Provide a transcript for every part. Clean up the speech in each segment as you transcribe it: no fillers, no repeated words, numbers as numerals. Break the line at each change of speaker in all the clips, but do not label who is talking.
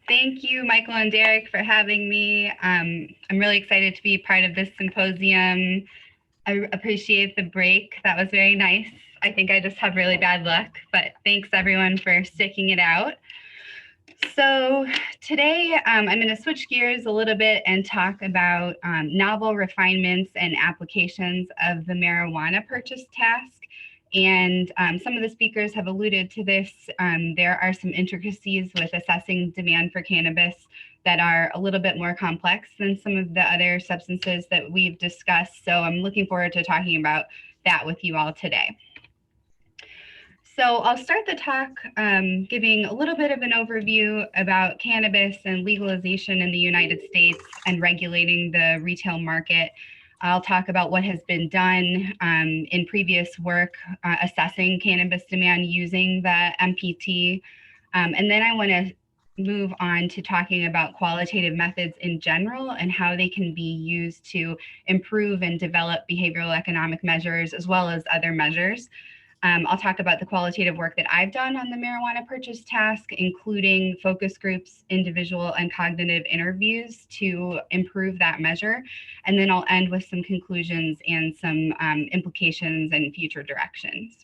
Thank you, Michael and Derek, for having me. I'm really excited to be part of this symposium. I appreciate the break. That was very nice. I think I just have really bad luck, but thanks everyone for sticking it out. So today I'm going to switch gears a little bit and talk about novel refinements and applications of the marijuana purchase task. And some of the speakers have alluded to this. There are some intricacies with assessing demand for cannabis that are a little bit more complex than some of the other substances that we've discussed. So I'm looking forward to talking about that with you all today. So I'll start the talk giving a little bit of an overview about cannabis and legalization in the United States and regulating the retail market. I'll talk about what has been done in previous work assessing cannabis demand using the MPT. And then I want to move on to talking about qualitative methods in general and how they can be used to improve and develop behavioral economic measures as well as other measures. I'll talk about the qualitative work that I've done on the marijuana purchase task, including focus groups, individual and cognitive interviews to improve that measure. And then I'll end with some conclusions and some implications and future directions.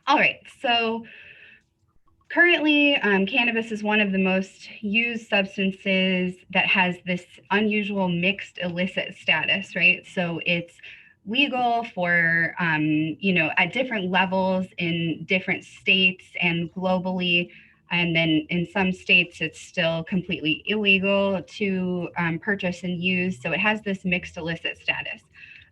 All right, so currently, cannabis is one of the most used substances that has this unusual mixed illicit status, right? So it's legal for, at different levels in different states and globally. And then in some states, it's still completely illegal to purchase and use. So it has this mixed illicit status.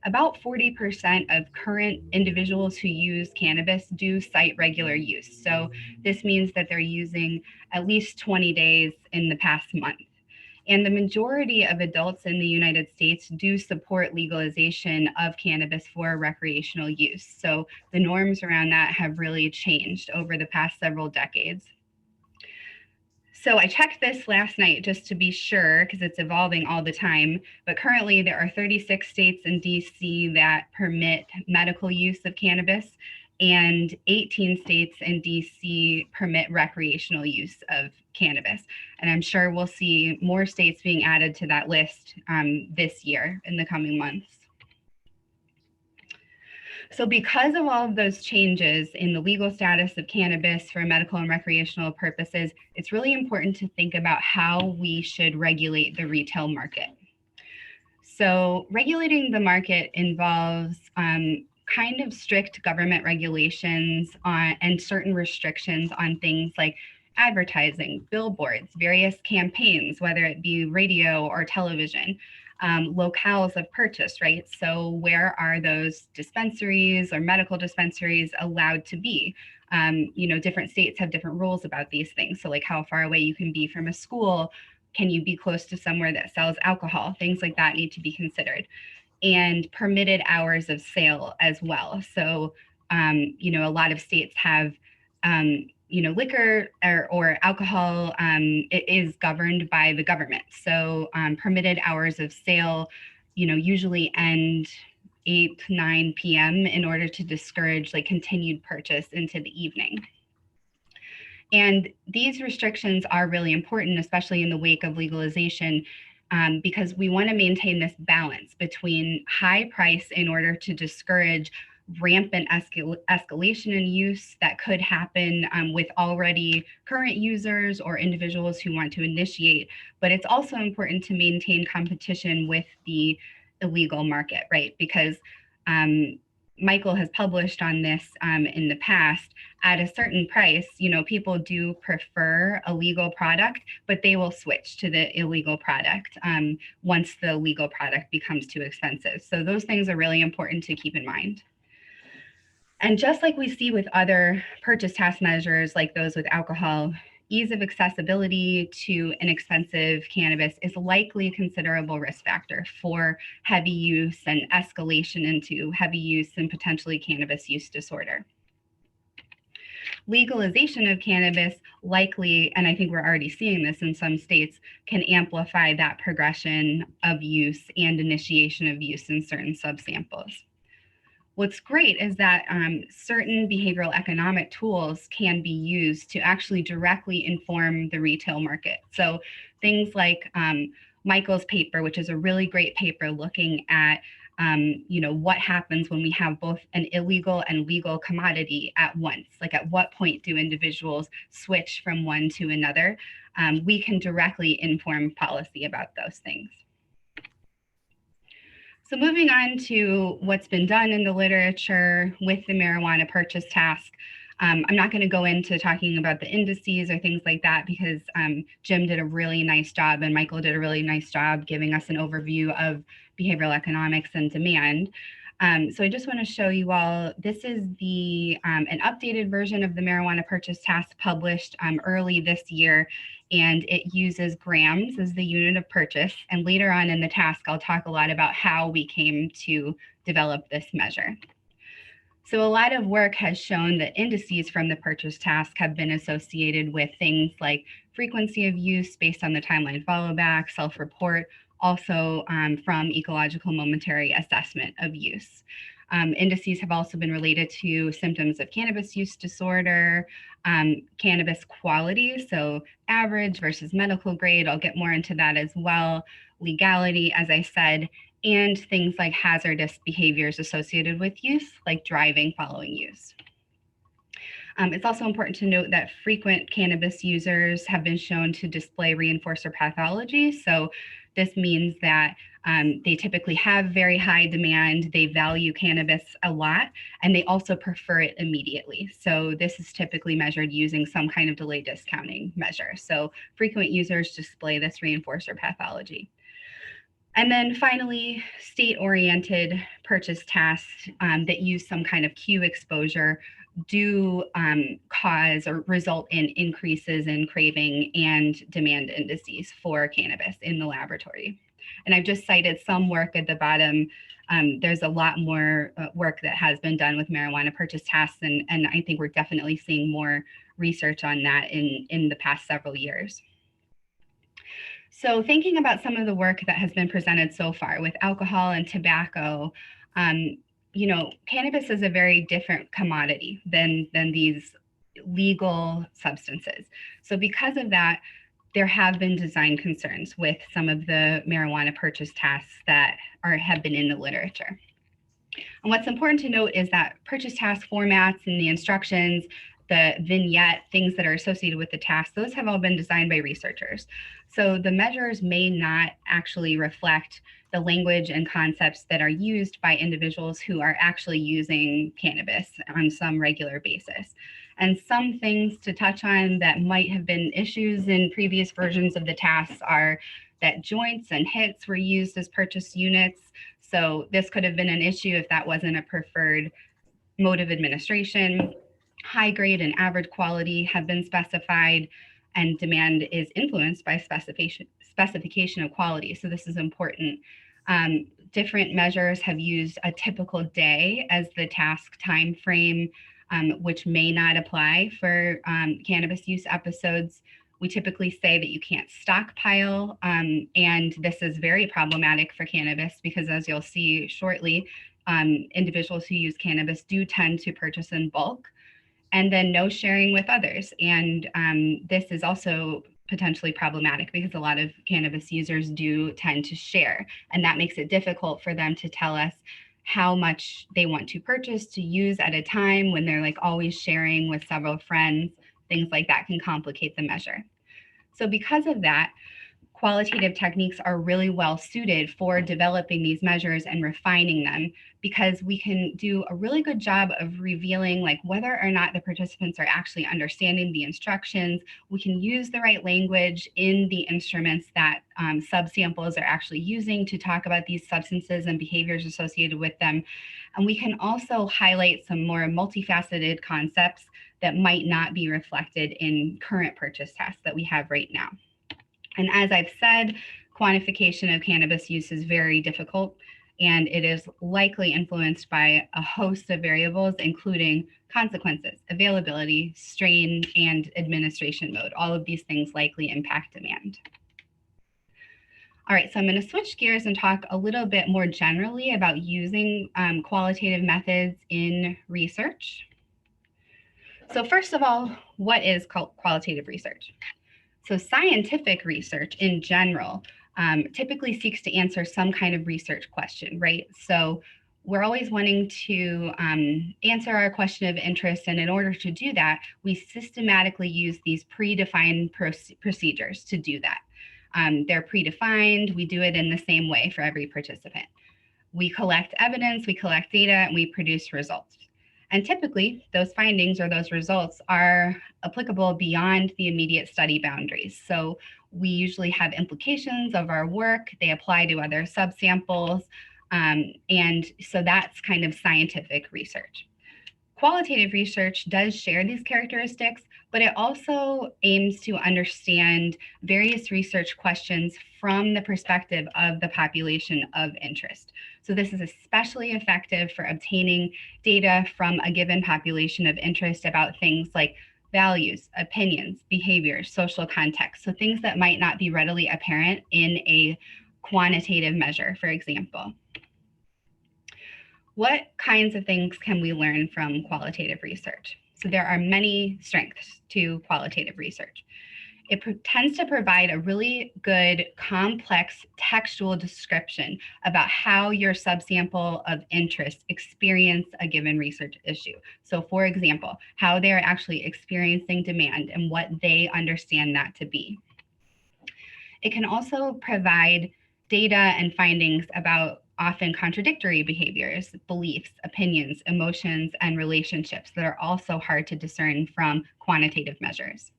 About 40% of current individuals who use cannabis do cite regular use. So this means that they're using at least 20 days in the past month. And the majority of adults in the United States do support legalization of cannabis for recreational use. So the norms around that have really changed over the past several decades. So I checked this last night just to be sure, because it's evolving all the time. But currently there are 36 states in DC that permit medical use of cannabis, and 18 states in DC permit recreational use of cannabis. And I'm sure we'll see more states being added to that list this year in the coming months. So because of all of those changes in the legal status of cannabis for medical and recreational purposes, it's really important to think about how we should regulate the retail market. So regulating the market involves kind of strict government regulations and certain restrictions on things like advertising, billboards, various campaigns, whether it be radio or television, locales of purchase, right? So where are those dispensaries or medical dispensaries allowed to be? Different states have different rules about these things. So like how far away you can be from a school, can you be close to somewhere that sells alcohol? Things like that need to be considered. And permitted hours of sale as well. So, a lot of states have, liquor or alcohol, it is governed by the government. So permitted hours of sale, usually end 8, 9 p.m. in order to discourage like continued purchase into the evening. And these restrictions are really important, especially in the wake of legalization, because we want to maintain this balance between high price in order to discourage rampant escalation in use that could happen with already current users or individuals who want to initiate. But it's also important to maintain competition with the illegal market, right? Because Michael has published on this in the past. At a certain price, people do prefer a legal product, but they will switch to the illegal product once the legal product becomes too expensive. So those things are really important to keep in mind. And just like we see with other purchase task measures like those with alcohol, ease of accessibility to inexpensive cannabis is likely a considerable risk factor for heavy use and escalation into heavy use and potentially cannabis use disorder. Legalization of cannabis likely, and I think we're already seeing this in some states, can amplify that progression of use and initiation of use in certain subsamples. What's great is that certain behavioral economic tools can be used to actually directly inform the retail market. So things like Michael's paper, which is a really great paper looking at what happens when we have both an illegal and legal commodity at once. Like at what point do individuals switch from one to another? We can directly inform policy about those things. So moving on to what's been done in the literature with the marijuana purchase task. I'm not going to go into talking about the indices or things like that because Jim did a really nice job and Michael did a really nice job giving us an overview of behavioral economics and demand. So I just want to show you all, this is an updated version of the marijuana purchase task published early this year, and it uses grams as the unit of purchase. And later on in the task, I'll talk a lot about how we came to develop this measure. So a lot of work has shown that indices from the purchase task have been associated with things like frequency of use based on the timeline follow back, self-report, also from ecological momentary assessment of use. Indices have also been related to symptoms of cannabis use disorder, cannabis quality, so average versus medical grade. I'll get more into that as well. Legality, as I said, and things like hazardous behaviors associated with use, like driving following use. It's also important to note that frequent cannabis users have been shown to display reinforcer pathology. So this means that they typically have very high demand, they value cannabis a lot, and they also prefer it immediately. So this is typically measured using some kind of delay discounting measure. So frequent users display this reinforcer pathology. And then finally, state-oriented purchase tasks that use some kind of cue exposure do cause or result in increases in craving and demand indices for cannabis in the laboratory. And I've just cited some work at the bottom. There's a lot more work that has been done with marijuana purchase tasks, and I think we're definitely seeing more research on that in the past several years. So thinking about some of the work that has been presented so far with alcohol and tobacco, cannabis is a very different commodity than these legal substances. So because of that, there have been design concerns with some of the marijuana purchase tasks that have been in the literature. And what's important to note is that purchase task formats and the instructions, the vignette, things that are associated with the task, those have all been designed by researchers. So the measures may not actually reflect the language and concepts that are used by individuals who are actually using cannabis on some regular basis. And some things to touch on that might have been issues in previous versions of the tasks are that joints and hits were used as purchase units. So this could have been an issue if that wasn't a preferred mode of administration. High grade and average quality have been specified, and demand is influenced by specification of quality. So this is important. Different measures have used a typical day as the task time frame, which may not apply for cannabis use episodes. We typically say that you can't stockpile, and this is very problematic for cannabis because, as you'll see shortly, individuals who use cannabis do tend to purchase in bulk. And then no sharing with others. And this is also potentially problematic because a lot of cannabis users do tend to share. And that makes it difficult for them to tell us how much they want to purchase to use at a time when they're like always sharing with several friends. Things like that can complicate the measure. So because of that, qualitative techniques are really well suited for developing these measures and refining them, because we can do a really good job of revealing like whether or not the participants are actually understanding the instructions. We can use the right language in the instruments that subsamples are actually using to talk about these substances and behaviors associated with them. And we can also highlight some more multifaceted concepts that might not be reflected in current purchase tasks that we have right now. And as I've said, quantification of cannabis use is very difficult, and it is likely influenced by a host of variables, including consequences, availability, strain, and administration mode. All of these things likely impact demand. All right, so I'm going to switch gears and talk a little bit more generally about using qualitative methods in research. So first of all, what is qualitative research? So scientific research in general typically seeks to answer some kind of research question, right? So we're always wanting to answer our question of interest. And in order to do that, we systematically use these predefined procedures to do that. They're predefined. We do it in the same way for every participant. We collect evidence, we collect data, and we produce results. And typically, those findings or those results are applicable beyond the immediate study boundaries. So we usually have implications of our work, they apply to other subsamples, and so that's kind of scientific research. Qualitative research does share these characteristics, but it also aims to understand various research questions from the perspective of the population of interest. So this is especially effective for obtaining data from a given population of interest about things like values, opinions, behaviors, social context. So things that might not be readily apparent in a quantitative measure, for example. What kinds of things can we learn from qualitative research? So there are many strengths to qualitative research. It tends to provide a really good, complex textual description about how your subsample of interest experience a given research issue. So for example, how they're actually experiencing demand and what they understand that to be. It can also provide data and findings about often contradictory behaviors, beliefs, opinions, emotions, and relationships that are also hard to discern from quantitative measures.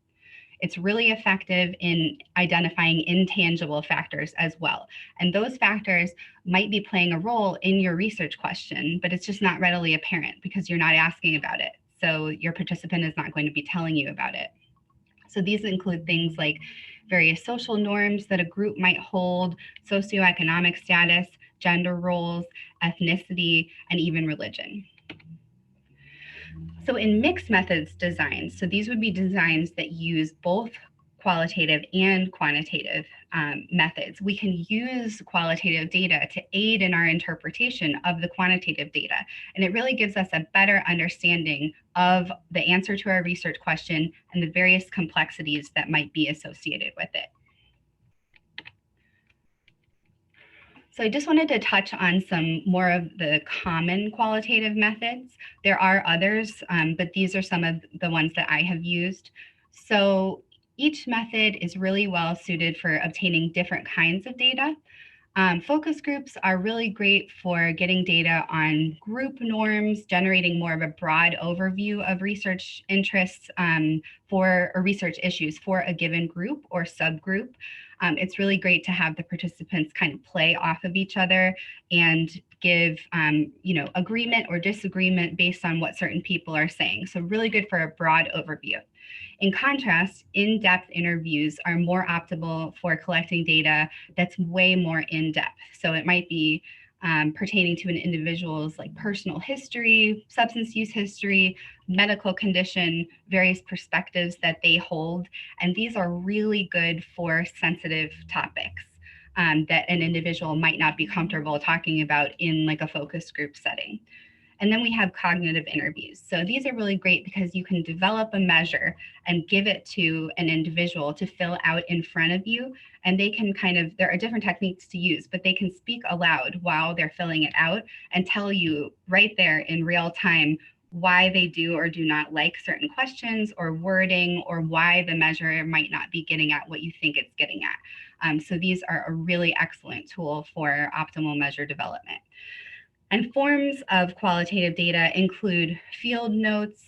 It's really effective in identifying intangible factors as well. And those factors might be playing a role in your research question, but it's just not readily apparent because you're not asking about it. So your participant is not going to be telling you about it. So these include things like various social norms that a group might hold, socioeconomic status, gender roles, ethnicity, and even religion. So in mixed methods designs, so these would be designs that use both qualitative and quantitative methods. We can use qualitative data to aid in our interpretation of the quantitative data. And it really gives us a better understanding of the answer to our research question and the various complexities that might be associated with it. So I just wanted to touch on some more of the common qualitative methods. There are others, but these are some of the ones that I have used. So each method is really well suited for obtaining different kinds of data. Focus groups are really great for getting data on group norms, generating more of a broad overview of research interests or research issues for a given group or subgroup. It's really great to have the participants kind of play off of each other and give agreement or disagreement based on what certain people are saying. So really good for a broad overview. In contrast, in-depth interviews are more optimal for collecting data that's way more in-depth. So it might be pertaining to an individual's like personal history, substance use history, medical condition, various perspectives that they hold. And these are really good for sensitive topics that an individual might not be comfortable talking about in like a focus group setting. And then we have cognitive interviews. So these are really great because you can develop a measure and give it to an individual to fill out in front of you. And they can there are different techniques to use, but they can speak aloud while they're filling it out and tell you right there in real time why they do or do not like certain questions or wording, or why the measure might not be getting at what you think it's getting at. So these are a really excellent tool for optimal measure development. And forms of qualitative data include field notes,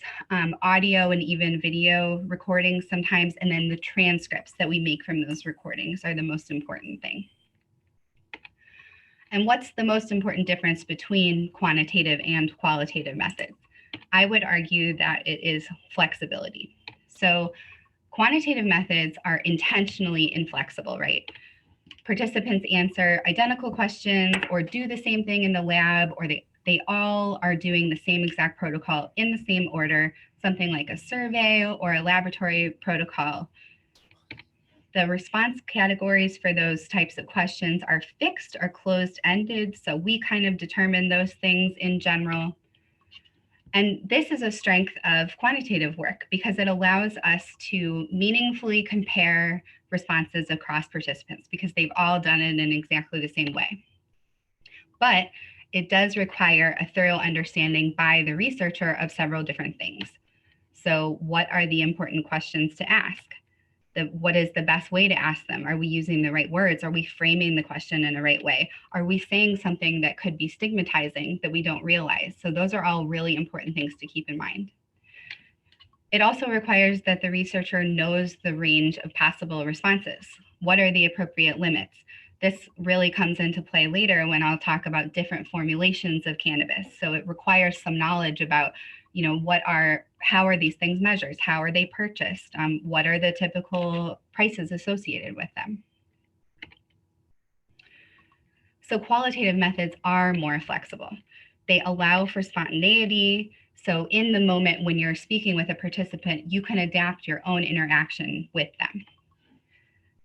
audio, and even video recordings sometimes, and then the transcripts that we make from those recordings are the most important thing. And what's the most important difference between quantitative and qualitative methods? I would argue that it is flexibility. So quantitative methods are intentionally inflexible, right? Participants answer identical questions or do the same thing in the lab, or they all are doing the same exact protocol in the same order, something like a survey or a laboratory protocol. The response categories for those types of questions are fixed or closed-ended. So we kind of determine those things in general. And this is a strength of quantitative work because it allows us to meaningfully compare responses across participants because they've all done it in exactly the same way. But it does require a thorough understanding by the researcher of several different things. So what are the important questions to ask? What is the best way to ask them? Are we using the right words? Are we framing the question in the right way? Are we saying something that could be stigmatizing that we don't realize? So those are all really important things to keep in mind. It also requires that the researcher knows the range of possible responses. What are the appropriate limits? This really comes into play later when I'll talk about different formulations of cannabis. So it requires some knowledge about, how are these things measured? How are they purchased? What are the typical prices associated with them? So qualitative methods are more flexible. They allow for spontaneity. So in the moment when you're speaking with a participant, you can adapt your own interaction with them.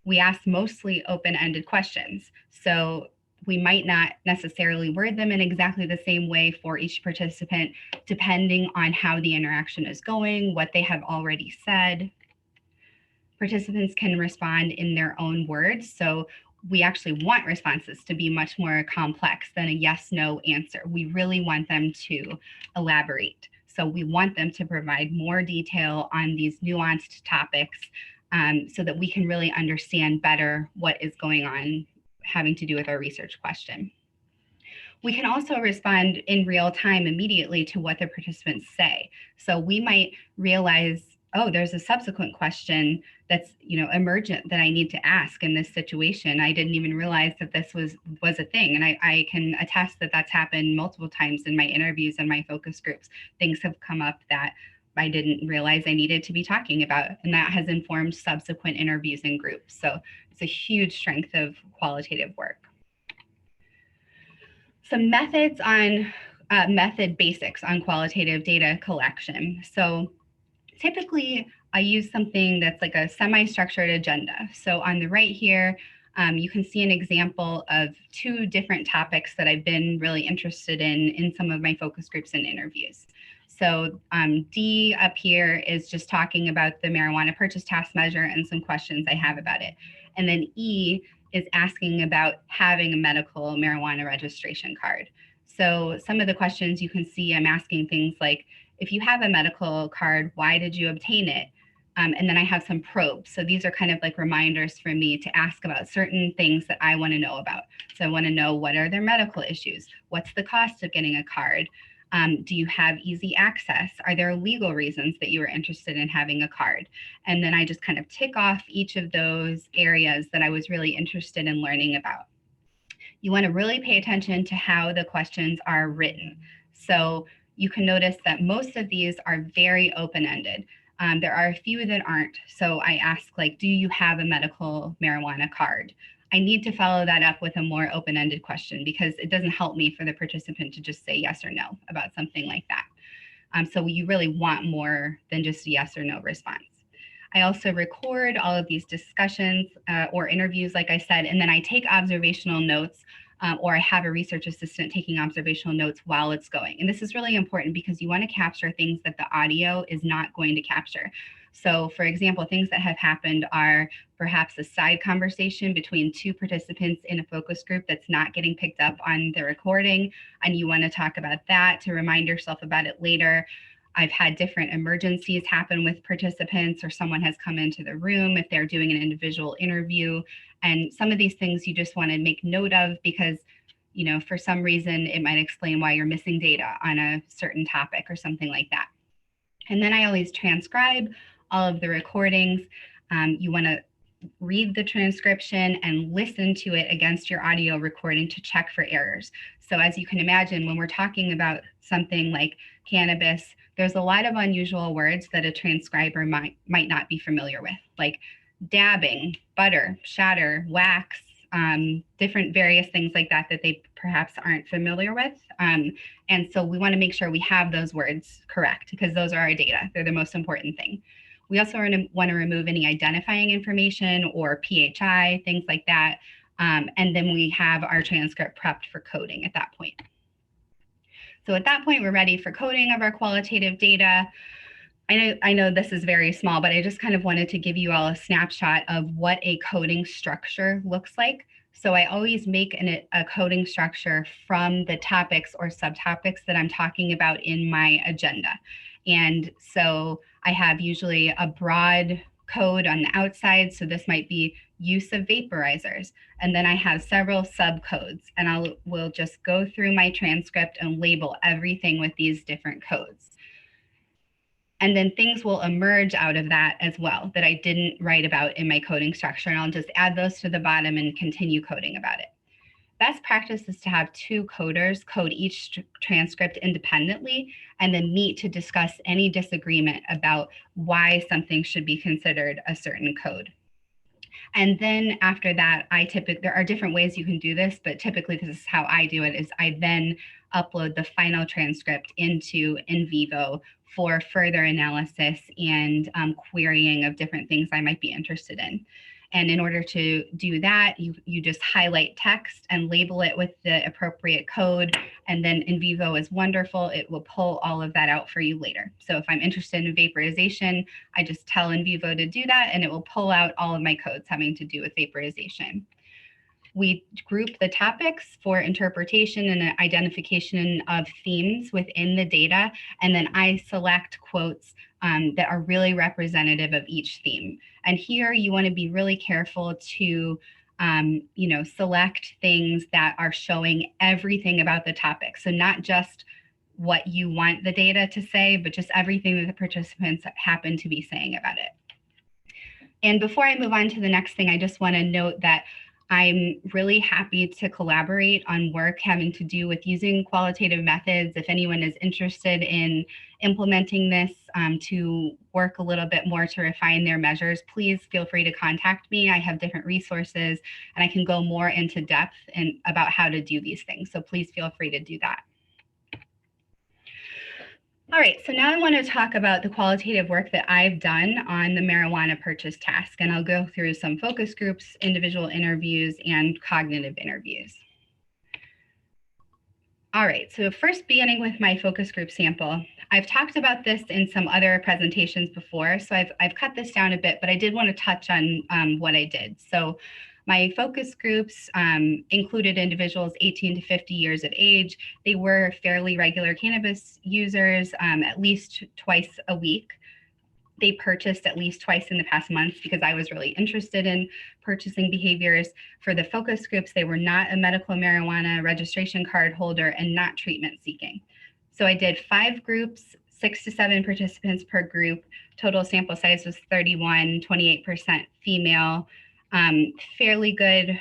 We ask mostly open-ended questions. So we might not necessarily word them in exactly the same way for each participant, depending on how the interaction is going, what they have already said. Participants can respond in their own words. So we actually want responses to be much more complex than a yes/no answer. We really want them to elaborate. So we want them to provide more detail on these nuanced topics so that we can really understand better what is going on having to do with our research question. We can also respond in real time immediately to what the participants say. So we might realize, oh, there's a subsequent question that's emergent that I need to ask in this situation. I didn't even realize that this was a thing. And I can attest that that's happened multiple times in my interviews and my focus groups. Things have come up that I didn't realize I needed to be talking about, and that has informed subsequent interviews in groups. So it's a huge strength of qualitative work. Some methods on method basics on qualitative data collection. So typically I use something that's like a semi-structured agenda. So on the right here, you can see an example of 2 different topics that I've been really interested in some of my focus groups and interviews. So D up here is just talking about the marijuana purchase task measure and some questions I have about it. And then E is asking about having a medical marijuana registration card. So some of the questions you can see, I'm asking things like, if you have a medical card, why did you obtain it? And then I have some probes. So these are kind of like reminders for me to ask about certain things that I want to know about. So I want to know, what are their medical issues? What's the cost of getting a card? Do you have easy access? Are there legal reasons that you are interested in having a card? And then I just kind of tick off each of those areas that I was really interested in learning about. You want to really pay attention to how the questions are written. So you can notice that most of these are very open-ended. There are a few that aren't. So I ask, like, do you have a medical marijuana card? I need to follow that up with a more open-ended question because it doesn't help me for the participant to just say yes or no about something like that. So you really want more than just a yes or no response. I also record all of these discussions or interviews, like I said, and then I take observational notes or I have a research assistant taking observational notes while it's going. And this is really important because you want to capture things that the audio is not going to capture. So for example, things that have happened are perhaps a side conversation between 2 participants in a focus group that's not getting picked up on the recording, and you want to talk about that to remind yourself about it later. I've had different emergencies happen with participants, or someone has come into the room if they're doing an individual interview. And some of these things you just want to make note of because, for some reason, it might explain why you're missing data on a certain topic or something like that. And then I always transcribe all of the recordings. You want to read the transcription and listen to it against your audio recording to check for errors. So as you can imagine, when we're talking about something like cannabis, there's a lot of unusual words that a transcriber might not be familiar with, like dabbing, butter, shatter, wax, different various things like that they perhaps aren't familiar with. And so we want to make sure we have those words correct because those are our data. They're the most important thing. We also want to remove any identifying information or PHI, things like that. And then we have our transcript prepped for coding at that point. So at that point, we're ready for coding of our qualitative data. I know this is very small, but I just kind of wanted to give you all a snapshot of what a coding structure looks like. So I always make a coding structure from the topics or subtopics that I'm talking about in my agenda. And so I have usually a broad code on the outside. So this might be use of vaporizers. And then I have several subcodes, and we'll just go through my transcript and label everything with these different codes. And then things will emerge out of that as well that I didn't write about in my coding structure. And I'll just add those to the bottom and continue coding about it. Best practice is to have two coders code each transcript independently and then meet to discuss any disagreement about why something should be considered a certain code. And then after that, there are different ways you can do this, but typically this is how I do it, is I then upload the final transcript into NVivo for further analysis and querying of different things I might be interested in. And in order to do that, you just highlight text and label it with the appropriate code. And then NVivo is wonderful. It will pull all of that out for you later. So if I'm interested in vaporization, I just tell NVivo to do that, and it will pull out all of my codes having to do with vaporization. We group the topics for interpretation and identification of themes within the data, and then I select quotes that are really representative of each theme. And here you want to be really careful to select things that are showing everything about the topic. So not just what you want the data to say, but just everything that the participants happen to be saying about it. And before I move on to the next thing, I just want to note that I'm really happy to collaborate on work having to do with using qualitative methods. If anyone is interested in implementing this to work a little bit more to refine their measures, please feel free to contact me. I have different resources and I can go more into depth about how to do these things. So please feel free to do that. All right, so now I want to talk about the qualitative work that I've done on the marijuana purchase task, and I'll go through some focus groups, individual interviews, and cognitive interviews. All right, so first beginning with my focus group sample. I've talked about this in some other presentations before, so I've cut this down a bit, but I did want to touch on what I did. So my focus groups included individuals 18 to 50 years of age. They were fairly regular cannabis users, at least twice a week. They purchased at least twice in the past month because I was really interested in purchasing behaviors. For the focus groups, they were not a medical marijuana registration card holder and not treatment seeking. So I did 5 groups, 6 to 7 participants per group. Total sample size was 31, 28% female. Fairly good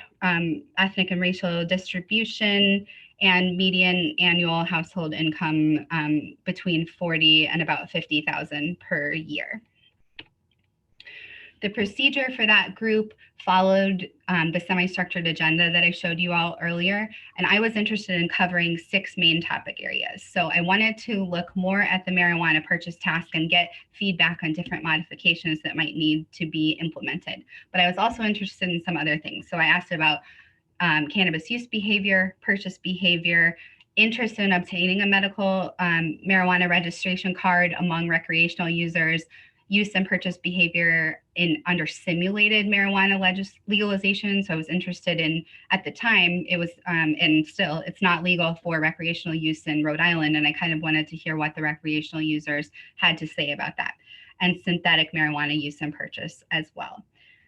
ethnic and racial distribution, and median annual household income between 40 and about 50,000 per year. The procedure for that group followed the semi-structured agenda that I showed you all earlier, and I was interested in covering 6 main topic areas. So I wanted to look more at the marijuana purchase task and get feedback on different modifications that might need to be implemented. But I was also interested in some other things. So I asked about cannabis use behavior, purchase behavior, interest in obtaining a medical marijuana registration card among recreational users, use and purchase behavior under simulated marijuana legalization. So I was interested in, at the time, it was, and still, it's not legal for recreational use in Rhode Island. And I kind of wanted to hear what the recreational users had to say about that. And synthetic marijuana use and purchase as well.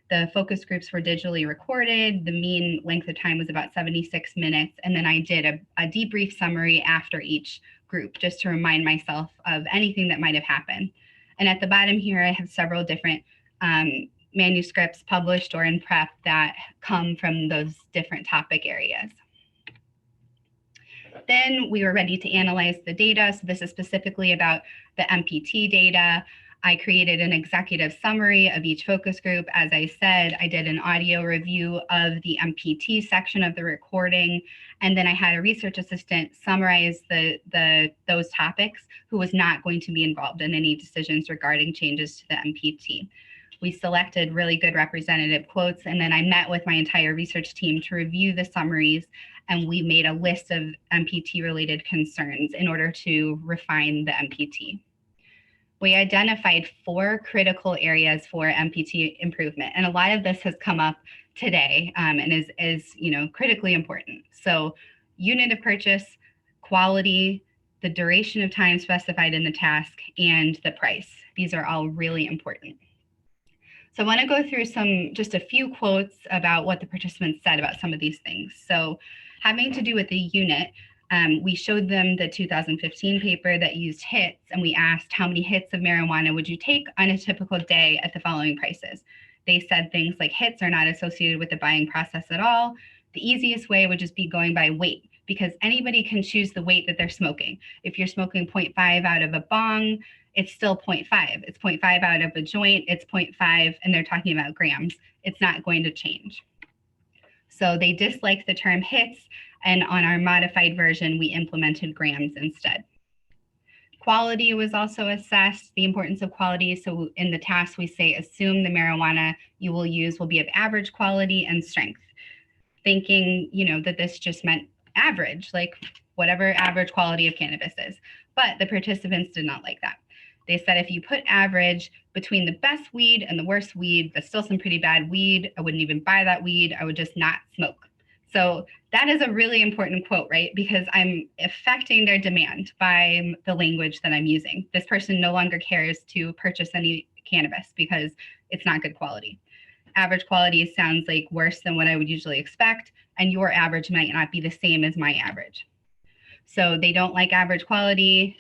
The focus groups were digitally recorded. The mean length of time was about 76 minutes. And then I did a debrief summary after each group, just to remind myself of anything that might have happened. And at the bottom here, I have several different manuscripts published or in prep that come from those different topic areas. Then we were ready to analyze the data. So this is specifically about the MPT data. I created an executive summary of each focus group. As I said, I did an audio review of the MPT section of the recording, and then I had a research assistant summarize those topics who was not going to be involved in any decisions regarding changes to the MPT. We selected really good representative quotes, and then I met with my entire research team to review the summaries, and we made a list of MPT-related concerns in order to refine the MPT. We identified 4 critical areas for MPT improvement, and a lot of this has come up today and is critically important. So, unit of purchase, quality, the duration of time specified in the task, and the price. These are all really important. So I want to go through just a few quotes about what the participants said about some of these things. So having to do with the unit, we showed them the 2015 paper that used hits, and we asked how many hits of marijuana would you take on a typical day at the following prices. They said things like hits are not associated with the buying process at all. The easiest way would just be going by weight, because anybody can choose the weight that they're smoking. If you're smoking 0.5 out of a bong, it's still 0.5. It's 0.5 out of a joint, it's 0.5, and they're talking about grams. It's not going to change. So they disliked the term hits, and on our modified version, we implemented grams instead. Quality was also assessed, the importance of quality. So in the task, we say, assume the marijuana you will use will be of average quality and strength, thinking, that this just meant average, like whatever average quality of cannabis is. But the participants did not like that. They said if you put average between the best weed and the worst weed, that's still some pretty bad weed. I wouldn't even buy that weed. I would just not smoke. So that is a really important quote, right? Because I'm affecting their demand by the language that I'm using. This person no longer cares to purchase any cannabis because it's not good quality. Average quality sounds like worse than what I would usually expect, and your average might not be the same as my average. So they don't like average quality.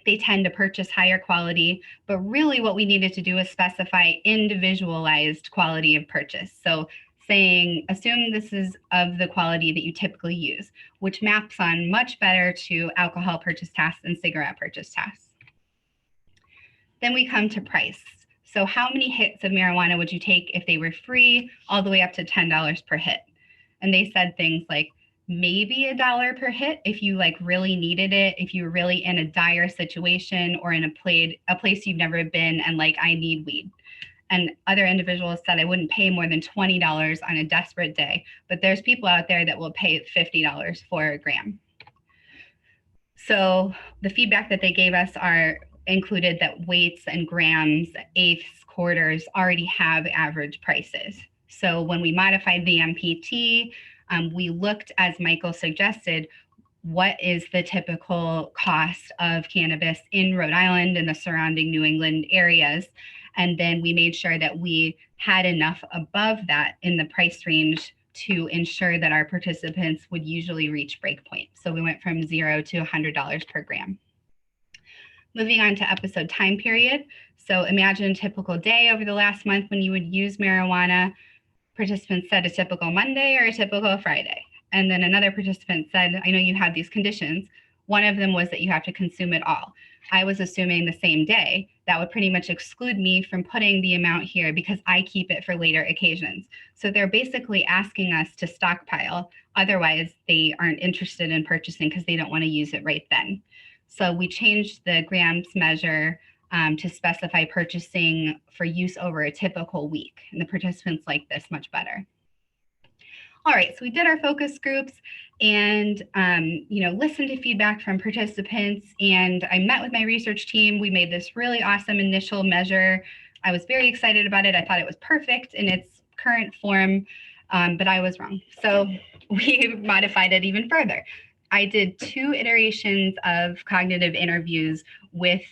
They tend to purchase higher quality, but really what we needed to do is specify individualized quality of purchase. So saying, assume this is of the quality that you typically use, which maps on much better to alcohol purchase tasks and cigarette purchase tasks. Then we come to price. So how many hits of marijuana would you take if they were free, all the way up to $10 per hit? And they said things like, maybe $1 per hit if you really needed it, if you were really in a dire situation or in a place you've never been and I need weed. And other individuals said I wouldn't pay more than $20 on a desperate day, but there's people out there that will pay $50 for a gram. So the feedback that they gave us included that weights and grams, eighths, quarters already have average prices. So when we modified the MPT, we looked, as Michael suggested, what is the typical cost of cannabis in Rhode Island and the surrounding New England areas. And then we made sure that we had enough above that in the price range to ensure that our participants would usually reach breakpoint. So we went from $0 to $100 per gram. Moving on to episode time period. So imagine a typical day over the last month when you would use marijuana. Participants said a typical Monday or a typical Friday. And then another participant said, I know you have these conditions. One of them was that you have to consume it all. I was assuming the same day. That would pretty much exclude me from putting the amount here because I keep it for later occasions. So they're basically asking us to stockpile. Otherwise, they aren't interested in purchasing because they don't want to use it right then. So we changed the grams measure to specify purchasing for use over a typical week. And the participants like this much better. All right, so we did our focus groups and listened to feedback from participants, and I met with my research team. We made this really awesome initial measure. I was very excited about it. I thought it was perfect in its current form, but I was wrong. So we modified it even further. I did 2 iterations of cognitive interviews with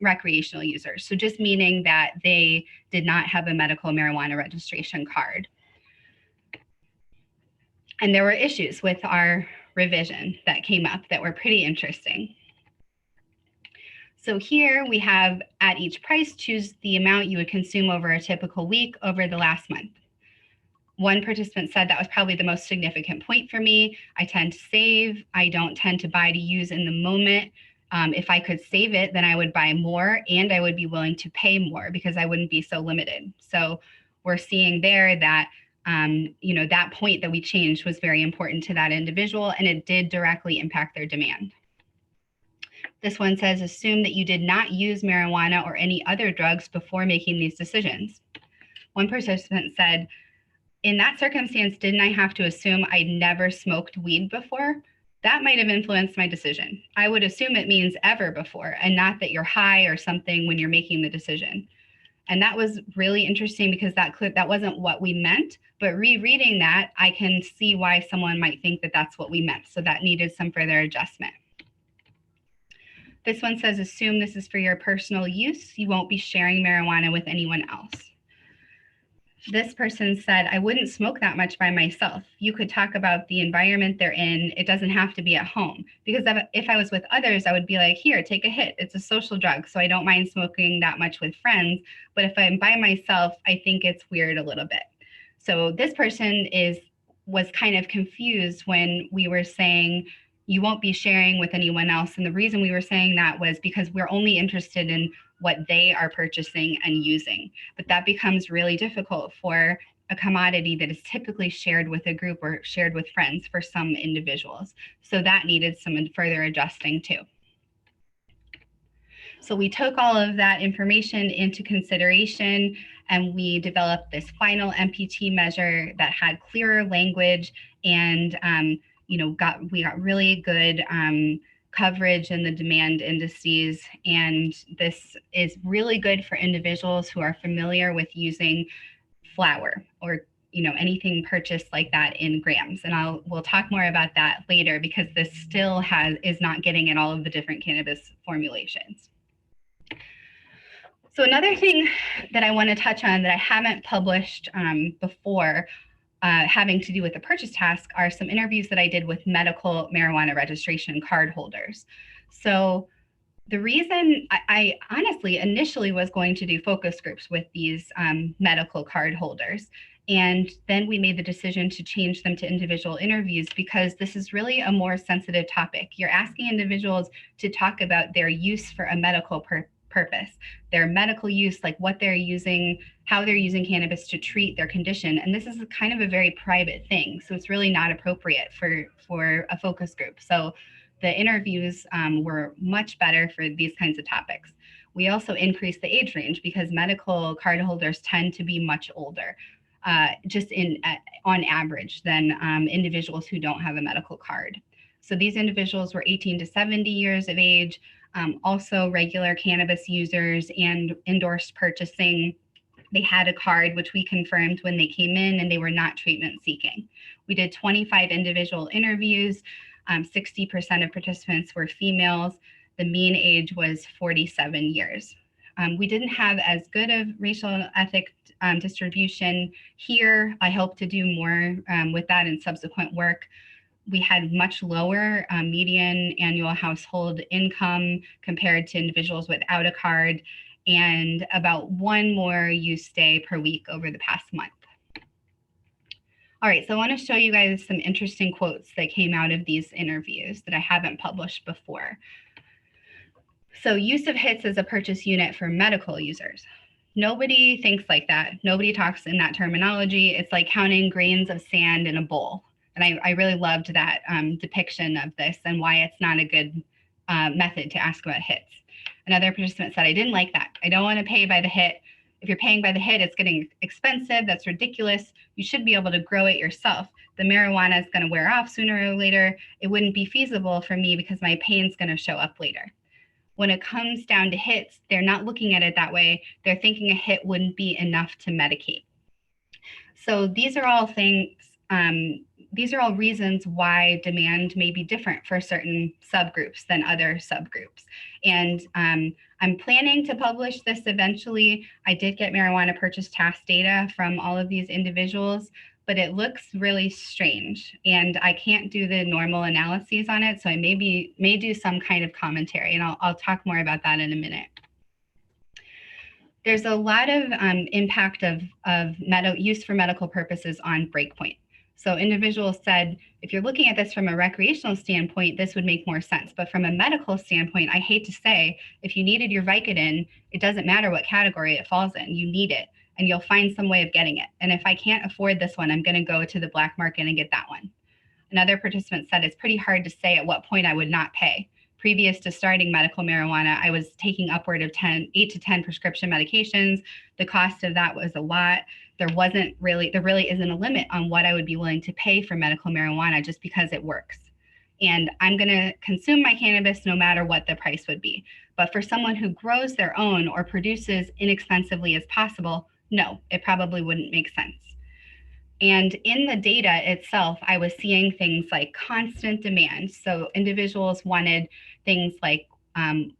recreational users. So just meaning that they did not have a medical marijuana registration card. And there were issues with our revision that came up that were pretty interesting. So here we have, at each price, choose the amount you would consume over a typical week over the last month. One participant said that was probably the most significant point for me. I tend to save. I don't tend to buy to use in the moment. If I could save it, then I would buy more and I would be willing to pay more because I wouldn't be so limited. So we're seeing there that, that point that we changed was very important to that individual, and it did directly impact their demand. This one says, assume that you did not use marijuana or any other drugs before making these decisions. One participant said, in that circumstance, didn't I have to assume I'd never smoked weed before? That might have influenced my decision. I would assume it means ever before, and not that you're high or something when you're making the decision. And that was really interesting because that wasn't what we meant, but rereading that, I can see why someone might think that that's what we meant. So that needed some further adjustment. This one says, assume this is for your personal use. You won't be sharing marijuana with anyone else. This person said, I wouldn't smoke that much by myself. You could talk about the environment they're in. It doesn't have to be at home. Because if I was with others, I would be like, here, take a hit. It's a social drug. So I don't mind smoking that much with friends. But if I'm by myself, I think it's weird a little bit. So this person was kind of confused when we were saying, you won't be sharing with anyone else. And the reason we were saying that was because we're only interested in what they are purchasing and using. But that becomes really difficult for a commodity that is typically shared with a group or shared with friends for some individuals. So that needed some further adjusting too. So we took all of that information into consideration and we developed this final MPT measure that had clearer language and we got really good coverage in the demand indices. And this is really good for individuals who are familiar with using flour or anything purchased like that in grams. And we'll talk more about that later because this still is not getting at all of the different cannabis formulations. So another thing that I want to touch on that I haven't published before having to do with the purchase task are some interviews that I did with medical marijuana registration card holders. So the reason I honestly initially was going to do focus groups with these medical card holders. And then we made the decision to change them to individual interviews because this is really a more sensitive topic. You're asking individuals to talk about their use for a medical purpose, their medical use, like what they're using, how they're using cannabis to treat their condition. And this is kind of a very private thing. So it's really not appropriate for a focus group. So the interviews were much better for these kinds of topics. We also increased the age range because medical card holders tend to be much older, on average than individuals who don't have a medical card. So these individuals were 18 to 70 years of age, also regular cannabis users and endorsed purchasing. They had a card, which we confirmed when they came in, and they were not treatment seeking. We did 25 individual interviews. 60% of participants were females. The mean age was 47 years. We didn't have as good of racial ethnic distribution here. I hope to do more with that in subsequent work. We had much lower median annual household income compared to individuals without a card, and about one more use day per week over the past month. All right, so I want to show you guys some interesting quotes that came out of these interviews that I haven't published before. So use of hits as a purchase unit for medical users. Nobody thinks like that. Nobody talks in that terminology. It's like counting grains of sand in a bowl. And I really loved that depiction of this and why it's not a good method to ask about hits. Another participant said, I didn't like that. I don't want to pay by the hit. If you're paying by the hit, it's getting expensive. That's ridiculous. You should be able to grow it yourself. The marijuana is going to wear off sooner or later. It wouldn't be feasible for me because my pain's going to show up later. When it comes down to hits, they're not looking at it that way. They're thinking a hit wouldn't be enough to medicate. So these are all things, these are all reasons why demand may be different for certain subgroups than other subgroups. And I'm planning to publish this eventually. I did get marijuana purchase task data from all of these individuals, but it looks really strange. And I can't do the normal analyses on it. So I may do some kind of commentary, and I'll talk more about that in a minute. There's a lot of impact of use for medical purposes on breakpoint. So individuals said, if you're looking at this from a recreational standpoint, this would make more sense. But from a medical standpoint, I hate to say, if you needed your Vicodin, it doesn't matter what category it falls in, you need it, and you'll find some way of getting it. And if I can't afford this one, I'm going to go to the black market and get that one. Another participant said, it's pretty hard to say at what point I would not pay. Previous to starting medical marijuana, I was taking upward of 8 to 10 prescription medications. The cost of that was a lot. There really isn't a limit on what I would be willing to pay for medical marijuana just because it works. And I'm going to consume my cannabis no matter what the price would be. But for someone who grows their own or produces inexpensively as possible, no, it probably wouldn't make sense. And in the data itself, I was seeing things like constant demand. So individuals wanted things like 10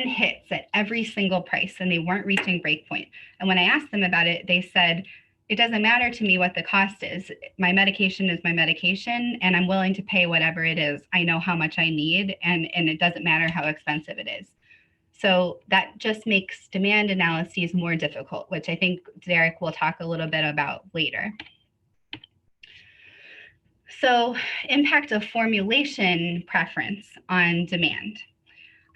hits at every single price, and they weren't reaching breakpoint. And when I asked them about it, they said, it doesn't matter to me what the cost is. My medication is my medication, and I'm willing to pay whatever it is. I know how much I need, and it doesn't matter how expensive it is. So that just makes demand analyses more difficult, which I think Derek will talk a little bit about later. So impact of formulation preference on demand.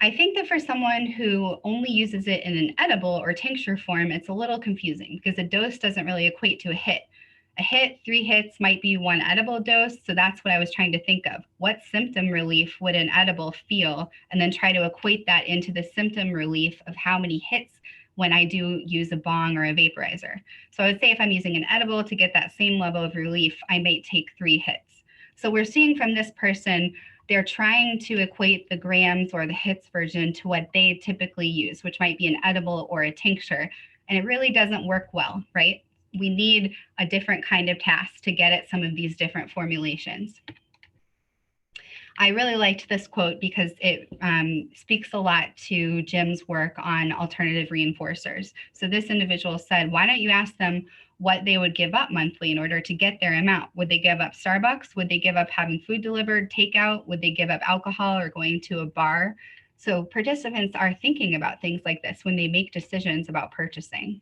I think that for someone who only uses it in an edible or tincture form, it's a little confusing because a dose doesn't really equate to a hit. A hit, 3 hits might be 1 edible dose. So that's what I was trying to think of. What symptom relief would an edible feel? And then try to equate that into the symptom relief of how many hits when I do use a bong or a vaporizer. So I would say if I'm using an edible to get that same level of relief, I might take 3 hits. So we're seeing from this person, they're trying to equate the grams or the hits version to what they typically use, which might be an edible or a tincture. And it really doesn't work well, right? We need a different kind of task to get at some of these different formulations. I really liked this quote because it speaks a lot to Jim's work on alternative reinforcers. So this individual said, why don't you ask them what they would give up monthly in order to get their amount? Would they give up Starbucks? Would they give up having food delivered, takeout? Would they give up alcohol or going to a bar? So participants are thinking about things like this when they make decisions about purchasing.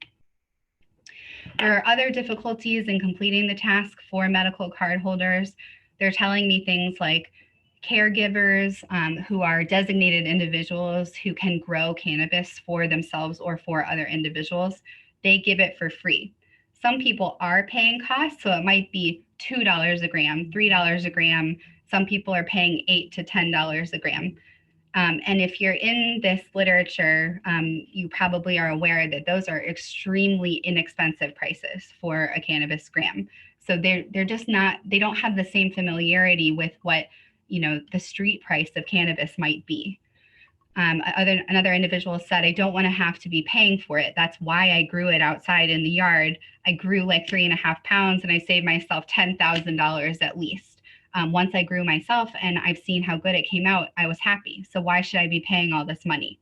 There are other difficulties in completing the task for medical card holders. They're telling me things like caregivers who are designated individuals who can grow cannabis for themselves or for other individuals, they give it for free. Some people are paying costs, so it might be $2 a gram, $3 a gram. Some people are paying $8 to $10 a gram. And if you're in this literature, you probably are aware that those are extremely inexpensive prices for a cannabis gram. So they're just not, they don't have the same familiarity with what, you know, the street price of cannabis might be. Another individual said, I don't want to have to be paying for it. That's why I grew it outside in the yard. I grew like 3.5 pounds and I saved myself $10,000 at least. Once I grew myself and I've seen how good it came out, I was happy. So why should I be paying all this money?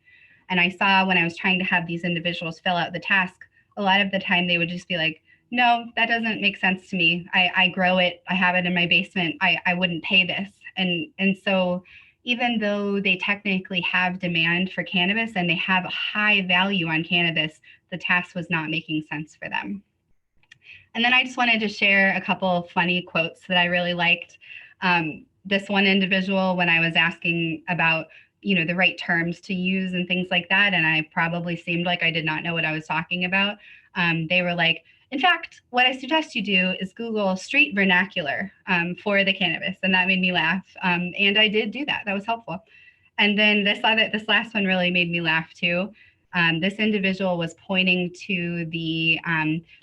And I saw when I was trying to have these individuals fill out the task, a lot of the time they would just be like, no, that doesn't make sense to me. I grow it. I have it in my basement. I wouldn't pay this. And so even though they technically have demand for cannabis and they have a high value on cannabis, the task was not making sense for them. And then I just wanted to share a couple of funny quotes that I really liked. This one individual, when I was asking about, you know, the right terms to use and things like that, and I probably seemed like I did not know what I was talking about, they were like, in fact, what I suggest you do is Google street vernacular for the cannabis. And that made me laugh. And I did do that. That was helpful. And then this last one really made me laugh too. This individual was pointing to the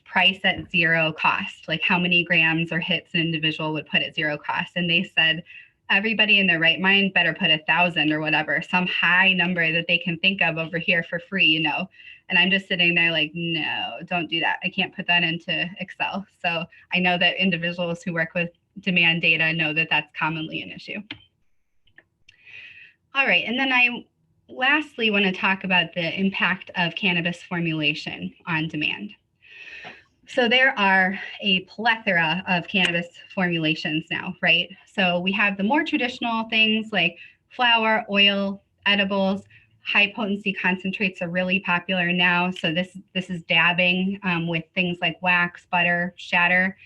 price at zero cost, like how many grams or hits an individual would put at zero cost. And they said, everybody in their right mind better put 1,000 or whatever, some high number that they can think of over here for free, you know. And I'm just sitting there like, no, don't do that. I can't put that into Excel. So I know that individuals who work with demand data know that that's commonly an issue. All right, and then I lastly want to talk about the impact of cannabis formulation on demand. So there are a plethora of cannabis formulations now, right? So we have the more traditional things like flower, oil, edibles. High potency concentrates are really popular now. So this is dabbing with things like wax, butter, shatter.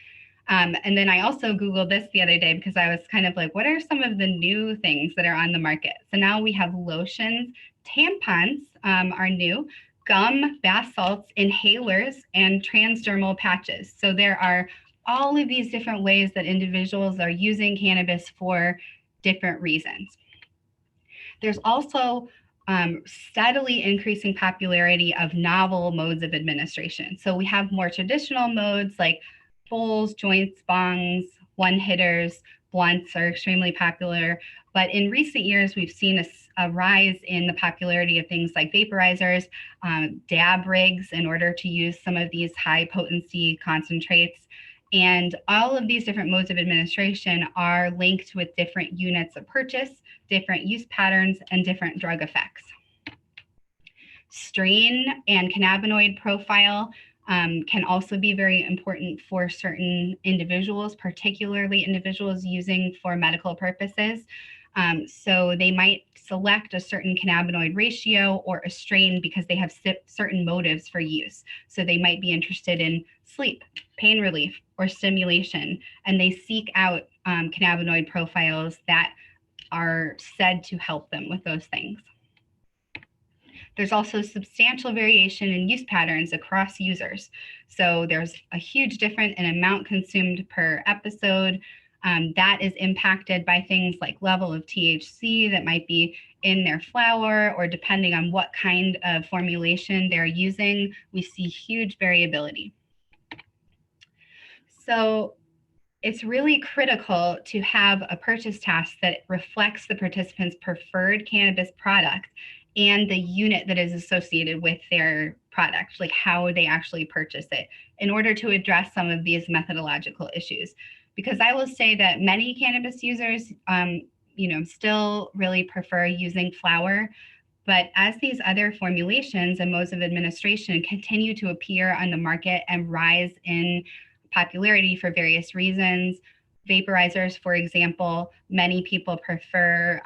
And then I also Googled this the other day because I was kind of like, what are some of the new things that are on the market? So now we have lotions, tampons are new, gum, bath salts, inhalers, and transdermal patches. So there are all of these different ways that individuals are using cannabis for different reasons. There's also steadily increasing popularity of novel modes of administration. So we have more traditional modes like bowls, joints, bongs, one-hitters, blunts are extremely popular. But in recent years, we've seen a rise in the popularity of things like vaporizers, dab rigs in order to use some of these high potency concentrates. And all of these different modes of administration are linked with different units of purchase, different use patterns, and different drug effects. Strain and cannabinoid profile can also be very important for certain individuals, particularly individuals using for medical purposes. So they might select a certain cannabinoid ratio or a strain because they have certain motives for use. So they might be interested in sleep, pain relief, or stimulation, and they seek out cannabinoid profiles that are said to help them with those things. There's also substantial variation in use patterns across users. So there's a huge difference in amount consumed per episode. That is impacted by things like level of THC that might be in their flower, or depending on what kind of formulation they're using, we see huge variability. So it's really critical to have a purchase task that reflects the participant's preferred cannabis product and the unit that is associated with their product, like how they actually purchase it, in order to address some of these methodological issues. Because I will say that many cannabis users, still really prefer using flower. But as these other formulations and modes of administration continue to appear on the market and rise in popularity for various reasons, vaporizers, for example, many people prefer,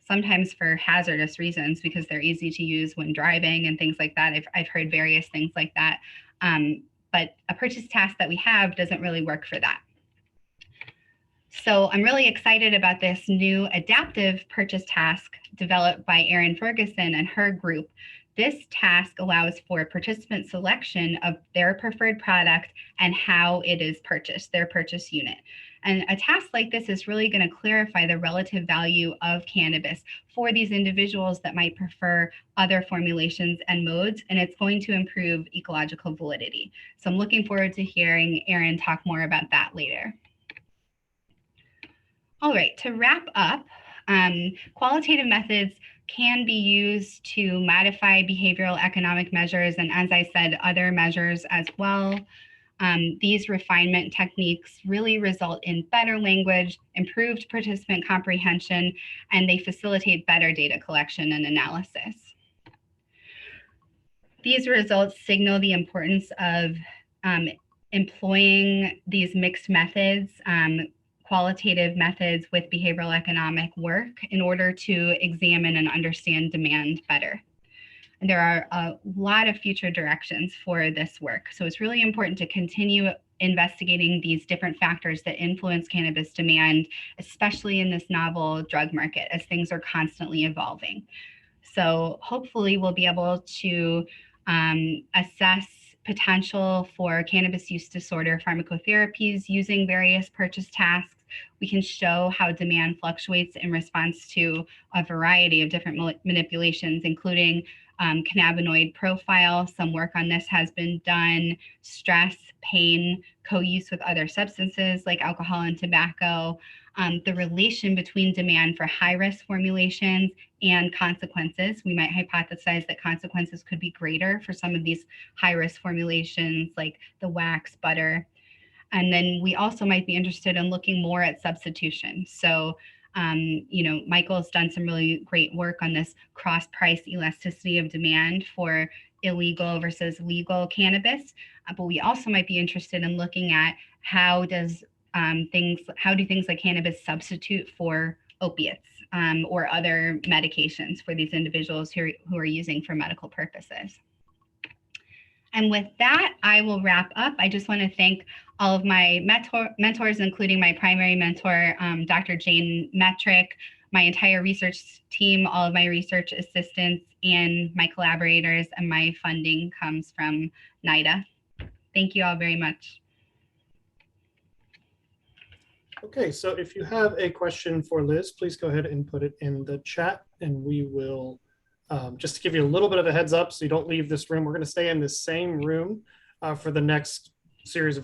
sometimes for hazardous reasons because they're easy to use when driving and things like that. I've heard various things like that. But a purchase task that we have doesn't really work for that. So I'm really excited about this new adaptive purchase task developed by Erin Ferguson and her group. This task allows for participant selection of their preferred product and how it is purchased, their purchase unit. And a task like this is really going to clarify the relative value of cannabis for these individuals that might prefer other formulations and modes, and it's going to improve ecological validity. So I'm looking forward to hearing Erin talk more about that later. All right, to wrap up, qualitative methods can be used to modify behavioral economic measures, and as I said, other measures as well. These refinement techniques really result in better language, improved participant comprehension, and they facilitate better data collection and analysis. These results signal the importance of employing these mixed methods, qualitative methods with behavioral economic work in order to examine and understand demand better. And there are a lot of future directions for this work. So it's really important to continue investigating these different factors that influence cannabis demand, especially in this novel drug market, as things are constantly evolving. So hopefully we'll be able to assess potential for cannabis use disorder pharmacotherapies using various purchase tasks. We can show how demand fluctuates in response to a variety of different manipulations, including cannabinoid profile. Some work on this has been done, stress, pain, co-use with other substances like alcohol and tobacco, the relation between demand for high-risk formulations and consequences. We might hypothesize that consequences could be greater for some of these high-risk formulations like the wax, butter. And then we also might be interested in looking more at substitution. So, Michael's done some really great work on this cross-price elasticity of demand for illegal versus legal cannabis. But we also might be interested in looking at how do things like cannabis substitute for opiates or other medications for these individuals who are using for medical purposes. And with that, I will wrap up. I just want to thank all of my mentors, including my primary mentor, Dr. Jane Metrick, my entire research team, all of my research assistants, and my collaborators, and my funding comes from NIDA. Thank you all very much.
Okay, so if you have a question for Liz, please go ahead and put it in the chat, and we will, just to give you a little bit of a heads up so you don't leave this room, we're going to stay in this same room for the next series of